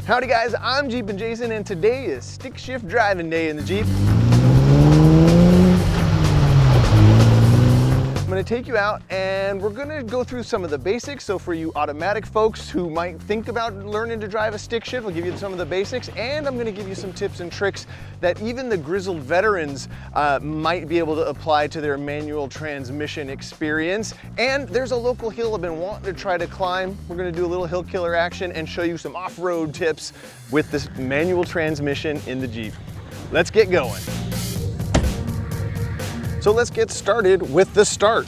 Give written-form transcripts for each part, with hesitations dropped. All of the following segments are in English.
Howdy guys, I'm Jeepin' Jason and today is stick shift driving day in the Jeep. I'm gonna take you out and we're gonna go through some of the basics. So for you automatic folks who might think about learning to drive a stick shift, I'll give you some of the basics, and I'm gonna give you some tips and tricks that even the grizzled veterans might be able to apply to their manual transmission experience. And there's a local hill I've been wanting to try to climb. We're gonna do a little hill killer action and show you some off-road tips with this manual transmission in the Jeep. Let's get going. So let's get started with the start.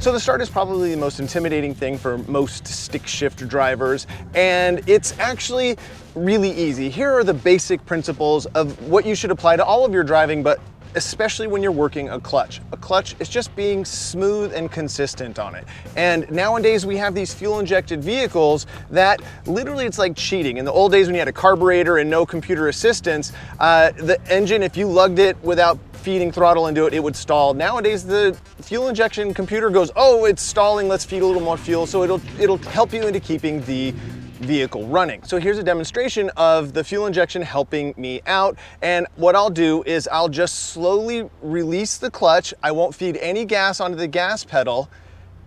So the start is probably the most intimidating thing for most stick shift drivers, and it's actually really easy. Here are the basic principles of what you should apply to all of your driving, but especially when you're working a clutch. A clutch is just being smooth and consistent on it. And nowadays we have these fuel injected vehicles that literally it's like cheating. In the old days when you had a carburetor and no computer assistance, the engine, if you lugged it without feeding throttle into it, it would stall. Nowadays the fuel injection computer goes, oh, it's stalling, let's feed a little more fuel. So it'll help you into keeping the vehicle running. So here's a demonstration of the fuel injection helping me out. And what I'll do is I'll just slowly release the clutch. I won't feed any gas onto the gas pedal.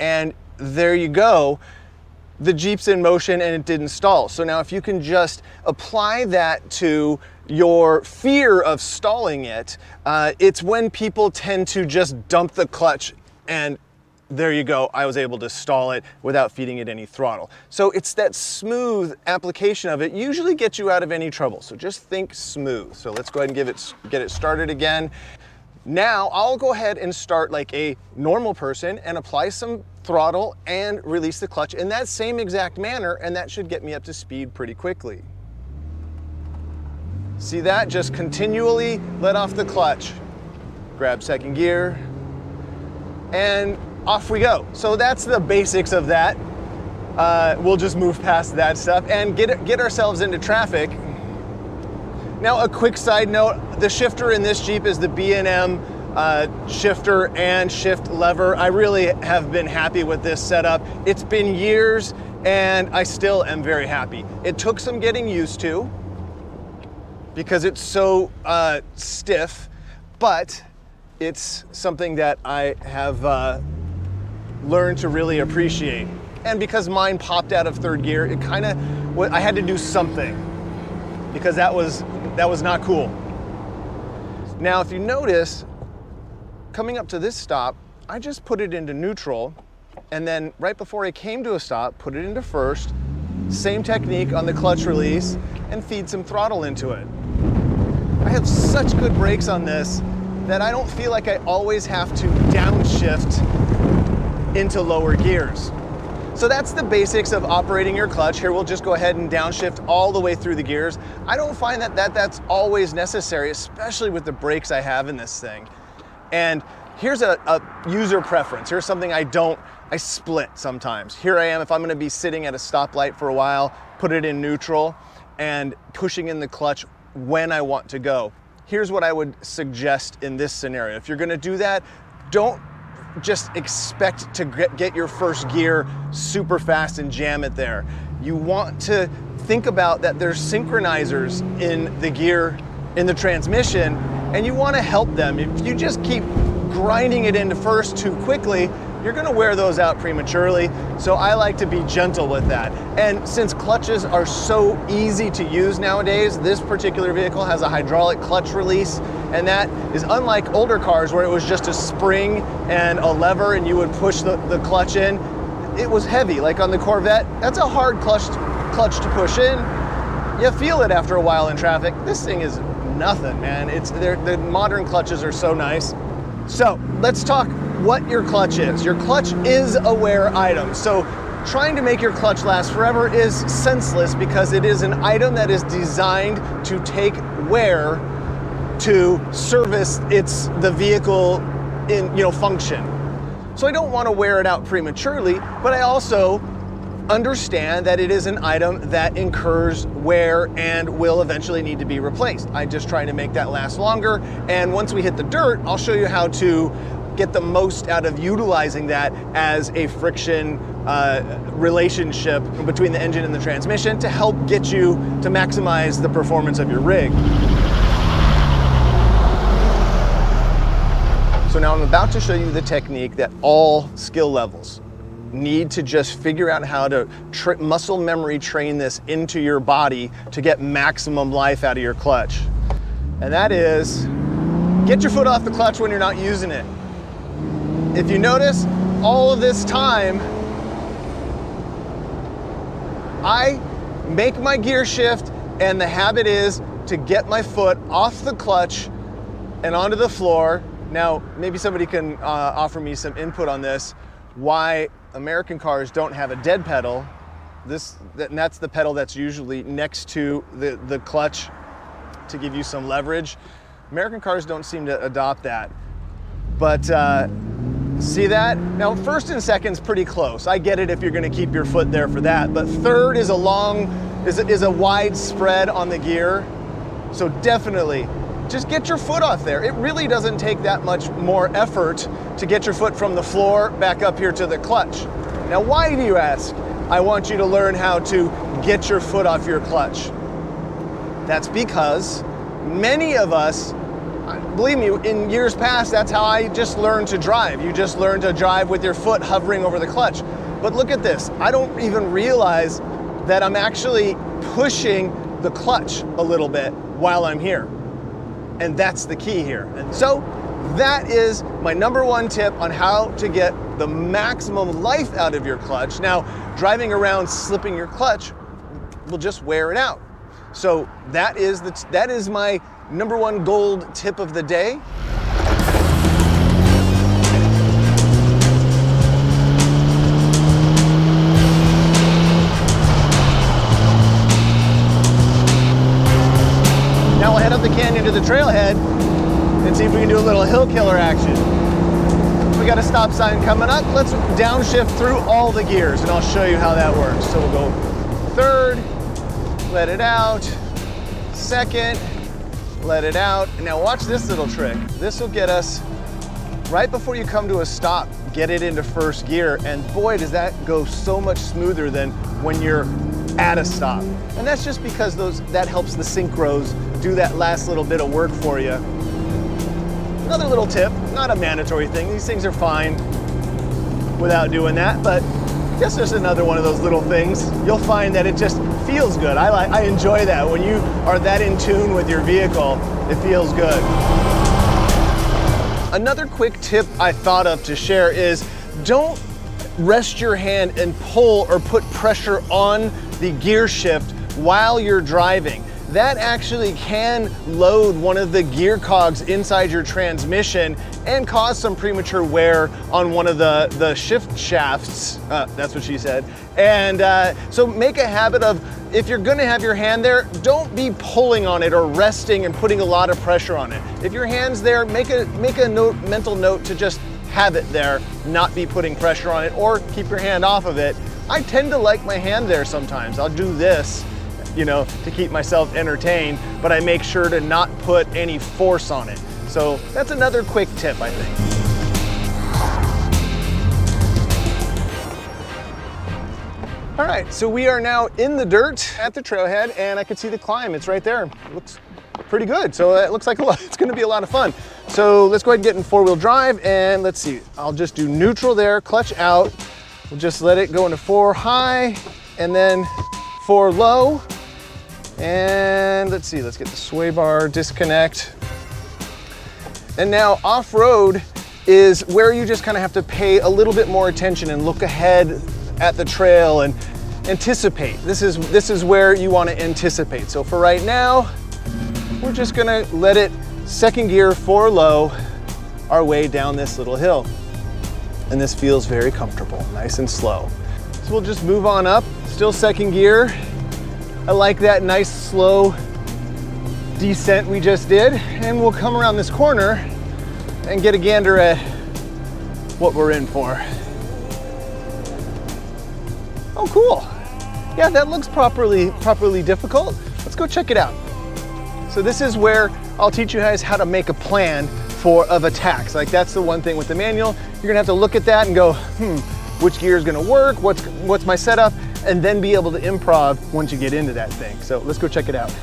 And there you go. The Jeep's in motion and it didn't stall. So now if you can just apply that to your fear of stalling it, it's when people tend to just dump the clutch and there you go, I was able to stall it without feeding it any throttle. So it's that smooth application of it usually gets you out of any trouble. So just think smooth. So let's go ahead and get it started again. Now I'll go ahead and start like a normal person and apply some throttle and release the clutch in that same exact manner, and that should get me up to speed pretty quickly. See that? Just continually let off the clutch. Grab second gear and off we go. So that's the basics of that. We'll just move past that stuff and get ourselves into traffic. Now a quick side note, the shifter in this Jeep is the B&M shifter and shift lever. I really have been happy with this setup. It's been years and I still am very happy. It took some getting used to because it's so stiff, but it's something that I have learned to really appreciate. And because mine popped out of third gear, it kind of, I had to do something because that was not cool. Now, if you notice, coming up to this stop, I just put it into neutral, and then right before I came to a stop, put it into first, same technique on the clutch release, and feed some throttle into it. I have such good brakes on this that I don't feel like I always have to downshift into lower gears. So that's the basics of operating your clutch. Here we'll just go ahead and downshift all the way through the gears. I don't find that's always necessary, especially with the brakes I have in this thing. And here's a user preference. Here's something I split sometimes. Here I am, if I'm gonna be sitting at a stoplight for a while, put it in neutral and pushing in the clutch when I want to go. Here's what I would suggest in this scenario. If you're gonna do that, don't just expect to get your first gear super fast and jam it there. You want to think about that there's synchronizers in the gear, in the transmission, and you want to help them. If you just keep grinding it into first too quickly, you're gonna wear those out prematurely. So I like to be gentle with that. And since clutches are so easy to use nowadays, this particular vehicle has a hydraulic clutch release, and that is unlike older cars where it was just a spring and a lever and you would push the clutch in. It was heavy, like on the Corvette. That's a hard clutch to push in. You feel it after a while in traffic. This thing is nothing, man. The modern clutches are so nice. So let's talk what your clutch is. Your clutch is a wear item. So trying to make your clutch last forever is senseless because it is an item that is designed to take wear to service the vehicle in function. So I don't want to wear it out prematurely, but I also understand that it is an item that incurs wear and will eventually need to be replaced. I just try to make that last longer. And once we hit the dirt, I'll show you how to get the most out of utilizing that as a friction relationship between the engine and the transmission to help get you to maximize the performance of your rig. So now I'm about to show you the technique that all skill levels need to just figure out how to muscle memory train this into your body to get maximum life out of your clutch. And that is, get your foot off the clutch when you're not using it. If you notice, all of this time, I make my gear shift, and the habit is to get my foot off the clutch and onto the floor. Now, maybe somebody can offer me some input on this, why American cars don't have a dead pedal. And that's the pedal that's usually next to the clutch to give you some leverage. American cars don't seem to adopt that. But see that? Now, first and second's pretty close. I get it if you're gonna keep your foot there for that, but third is a wide spread on the gear. So definitely, just get your foot off there. It really doesn't take that much more effort to get your foot from the floor back up here to the clutch. Now, why do you ask? I want you to learn how to get your foot off your clutch. That's because many of us, believe me, in years past, that's how I just learned to drive. You just learn to drive with your foot hovering over the clutch. But look at this. I don't even realize that I'm actually pushing the clutch a little bit while I'm here. And that's the key here. And so that is my #1 tip on how to get the maximum life out of your clutch. Now, driving around slipping your clutch will just wear it out. So that is my #1 gold tip of the day. Now we'll head up the canyon to the trailhead and see if we can do a little hill killer action. We got a stop sign coming up. Let's downshift through all the gears and I'll show you how that works. So we'll go third, let it out, second, let it out. And now watch this little trick. This will get us right before you come to a stop, get it into first gear. And boy, does that go so much smoother than when you're at a stop. And that's just because that helps the synchros do that last little bit of work for you. Another little tip, not a mandatory thing. These things are fine without doing that, but just another one of those little things. You'll find that it just feels good. I enjoy that. When you are that in tune with your vehicle, it feels good. Another quick tip I thought of to share is don't rest your hand and pull or put pressure on the gear shift while you're driving. That actually can load one of the gear cogs inside your transmission and cause some premature wear on one of the shift shafts. That's what she said. And so make a habit of, if you're gonna have your hand there, don't be pulling on it or resting and putting a lot of pressure on it. If your hand's there, make a mental note to just have it there, not be putting pressure on it, or keep your hand off of it. I tend to like my hand there sometimes. I'll do this, you know, to keep myself entertained, but I make sure to not put any force on it. So that's another quick tip, I think. All right, so we are now in the dirt at the trailhead, and I can see the climb. It's right there. It looks pretty good. So it looks like it's gonna be a lot of fun. So let's go ahead and get in four-wheel drive, and let's see. I'll just do neutral there, clutch out. We'll just let it go into 4 high, and then 4 low. And let's see, let's get the sway bar disconnect. And now off-road is where you just kind of have to pay a little bit more attention and look ahead at the trail and anticipate. This is where you want to anticipate. So for right now, we're just gonna let it second gear 4 low our way down this little hill. And this feels very comfortable, nice and slow. So we'll just move on up, still second gear. I like that nice slow descent we just did, and we'll come around this corner and get a gander at what we're in for. Oh, cool. Yeah, that looks properly difficult. Let's go check it out. So this is where I'll teach you guys how to make a plan of attacks. Like that's the one thing with the manual. You're gonna have to look at that and go, which gear is gonna work? What's my setup? And then be able to improv once you get into that thing. So let's go check it out.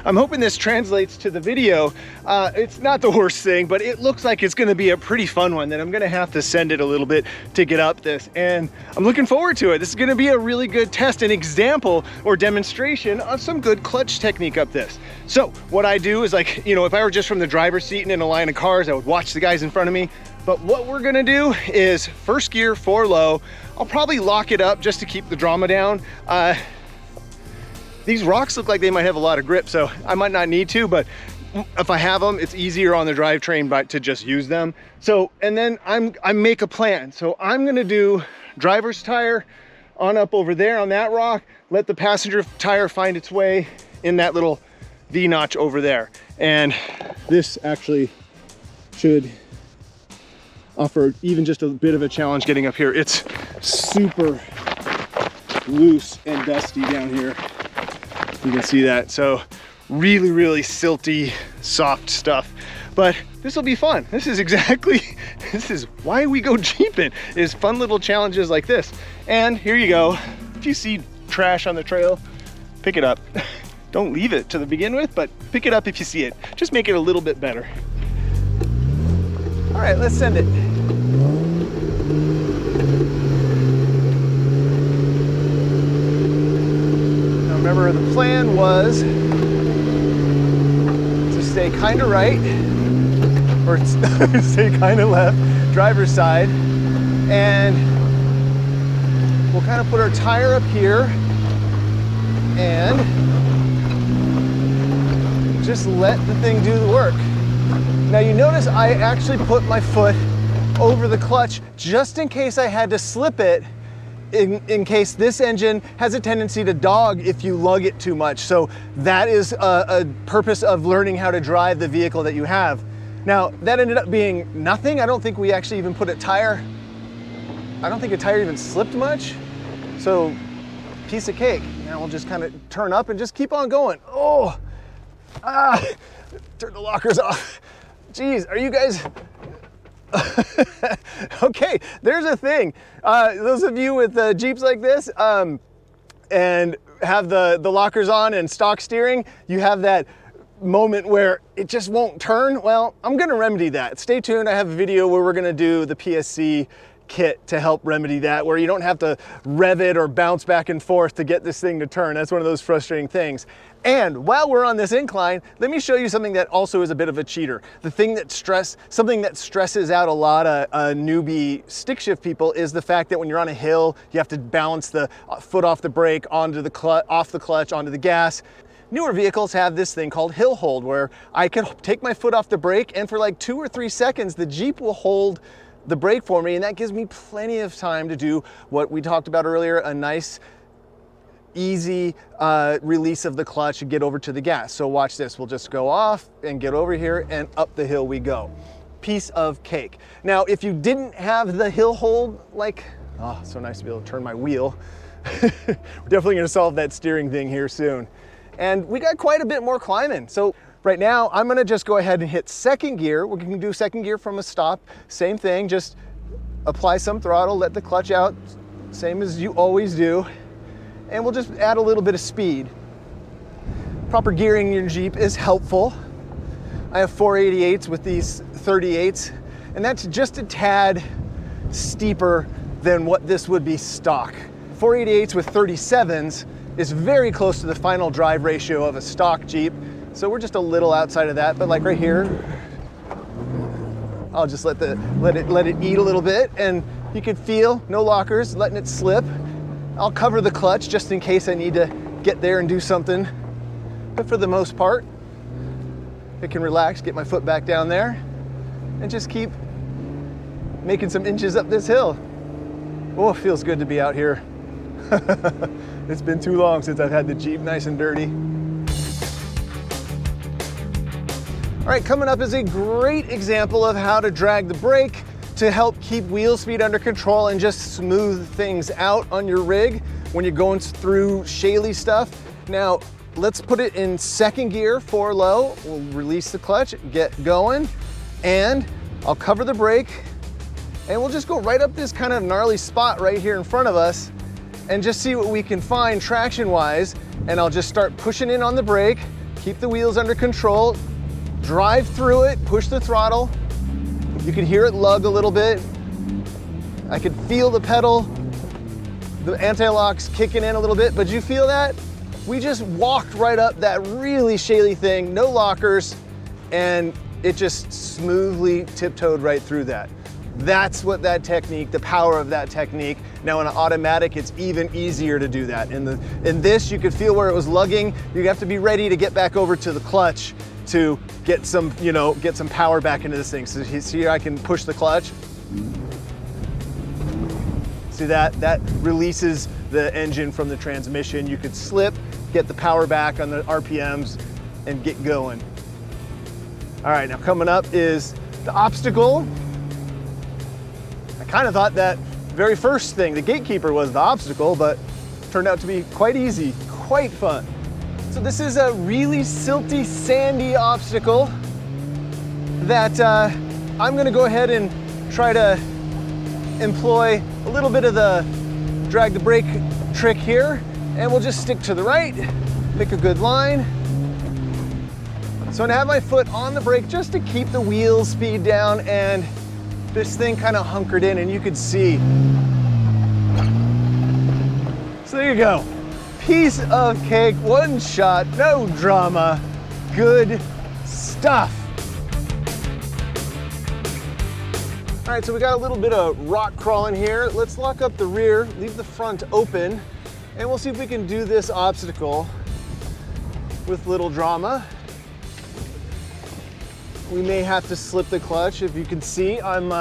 I'm hoping this translates to the video. It's not the worst thing, but it looks like it's gonna be a pretty fun one that I'm gonna have to send it a little bit to get up this. And I'm looking forward to it. This is gonna be a really good test, an example or demonstration of some good clutch technique up this. So what I do is like, you know, if I were just from the driver's seat and in a line of cars, I would watch the guys in front of me. But what we're gonna do is first gear, 4 low. I'll probably lock it up just to keep the drama down. These rocks look like they might have a lot of grip, so I might not need to, but if I have them, it's easier on the drivetrain to just use them. So, and then I make a plan. So I'm gonna do driver's tire on up over there on that rock, let the passenger tire find its way in that little V-notch over there. And this actually should offer even just a bit of a challenge getting up here. It's super loose and dusty down here. You can see that. So really, really silty, soft stuff. But this will be fun. This is why we go Jeeping, is fun little challenges like this. And here you go. If you see trash on the trail, pick it up. Don't leave it to begin with, but pick it up if you see it. Just make it a little bit better. All right, let's send it. Remember, the plan was to stay kind of right, or stay kind of left, driver's side, and we'll kind of put our tire up here and just let the thing do the work. Now you notice I actually put my foot over the clutch just in case I had to slip it, in case this engine has a tendency to dog if you lug it too much. So that is a purpose of learning how to drive the vehicle that you have. Now that ended up being nothing. I don't think we actually even put a tire. I don't think a tire even slipped much. So piece of cake. Now we'll just kind of turn up and just keep on going. Oh, turn the lockers off. Geez, are you guys? Okay, there's a thing. Those of you with Jeeps like this and have the lockers on and stock steering, you have that moment where it just won't turn. Well, I'm gonna remedy that. Stay tuned, I have a video where we're gonna do the PSC kit to help remedy that, where you don't have to rev it or bounce back and forth to get this thing to turn. That's one of those frustrating things. And while we're on this incline, let me show you something that also is a bit of a cheater. The thing that something that stresses out a lot of newbie stick shift people is the fact that when you're on a hill, you have to balance the foot off the brake onto the off the clutch onto the gas. Newer vehicles have this thing called hill hold, where I can take my foot off the brake and for like 2 or 3 seconds, the Jeep will hold the brake for me, and that gives me plenty of time to do what we talked about earlier, a nice, easy release of the clutch and get over to the gas. So watch this, we'll just go off and get over here and up the hill we go. Piece of cake. Now, if you didn't have the hill hold, like, oh, so nice to be able to turn my wheel. We're definitely gonna solve that steering thing here soon. And we got quite a bit more climbing. So right now, I'm gonna just go ahead and hit second gear. We can do second gear from a stop. Same thing, just apply some throttle, let the clutch out, same as you always do. And we'll just add a little bit of speed. Proper gearing in your Jeep is helpful. I have 488s with these 38s, and that's just a tad steeper than what this would be stock. 488s with 37s is very close to the final drive ratio of a stock Jeep. So we're just a little outside of that, but like right here, I'll just let it eat a little bit, and you can feel, no lockers, letting it slip. I'll cover the clutch just in case I need to get there and do something. But for the most part, I can relax, get my foot back down there, and just keep making some inches up this hill. Oh, it feels good to be out here. It's been too long since I've had the Jeep nice and dirty. All right, coming up is a great example of how to drag the brake to help keep wheel speed under control and just smooth things out on your rig when you're going through shaly stuff. Now, let's put it in second gear, 4 low. We'll release the clutch, get going, and I'll cover the brake, and we'll just go right up this kind of gnarly spot right here in front of us and just see what we can find traction-wise. And I'll just start pushing in on the brake, keep the wheels under control, drive through it, push the throttle. You can hear it lug a little bit. I could feel the pedal, the anti-lock's kicking in a little bit, but you feel that? We just walked right up that really shaly thing, no lockers, and it just smoothly tiptoed right through that. That's what that technique, the power of that technique. Now in an automatic, it's even easier to do that. In this, you could feel where it was lugging. You have to be ready to get back over to the clutch to get some, get some power back into this thing. So see, I can push the clutch. See that? That releases the engine from the transmission. You could slip, get the power back on the RPMs, and get going. All right, now coming up is the obstacle. I kind of thought that very first thing, the gatekeeper, was the obstacle, but turned out to be quite easy, quite fun. So this is a really silty, sandy obstacle that I'm gonna go ahead and try to employ a little bit of the drag the brake trick here, and we'll just stick to the right, pick a good line. So I'm gonna have my foot on the brake just to keep the wheel speed down, and this thing kind of hunkered in, and you could see. So there you go. Piece of cake, one shot, no drama, good stuff. All right, so we got a little bit of rock crawling here. Let's lock up the rear, leave the front open, and we'll see if we can do this obstacle with little drama. We may have to slip the clutch. If you can see, I'm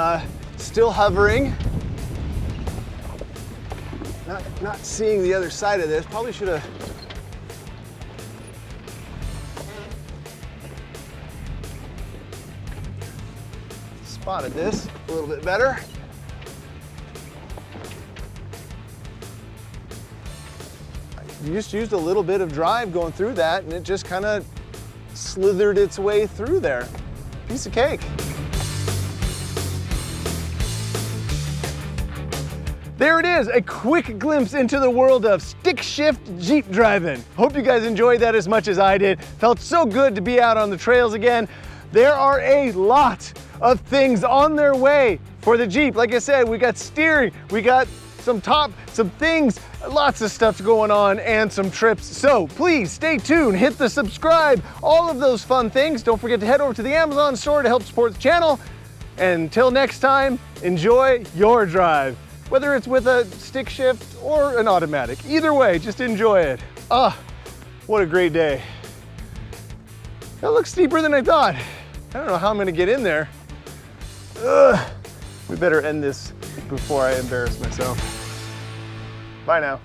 still hovering. Not seeing the other side of this. Probably should have. Spotted this a little bit better. You just used a little bit of drive going through that, and it just kind of slithered its way through there. Piece of cake. There it is, a quick glimpse into the world of stick shift Jeep driving. Hope you guys enjoyed that as much as I did. Felt so good to be out on the trails again. There are a lot of things on their way for the Jeep. Like I said, we got steering, we got some things, lots of stuff going on, and some trips. So please stay tuned, hit the subscribe, all of those fun things. Don't forget to head over to the Amazon store to help support the channel. And until next time, enjoy your drive. Whether it's with a stick shift or an automatic. Either way, just enjoy it. Ah, what a great day. That looks steeper than I thought. I don't know how I'm gonna get in there. Ugh. We better end this before I embarrass myself. Bye now.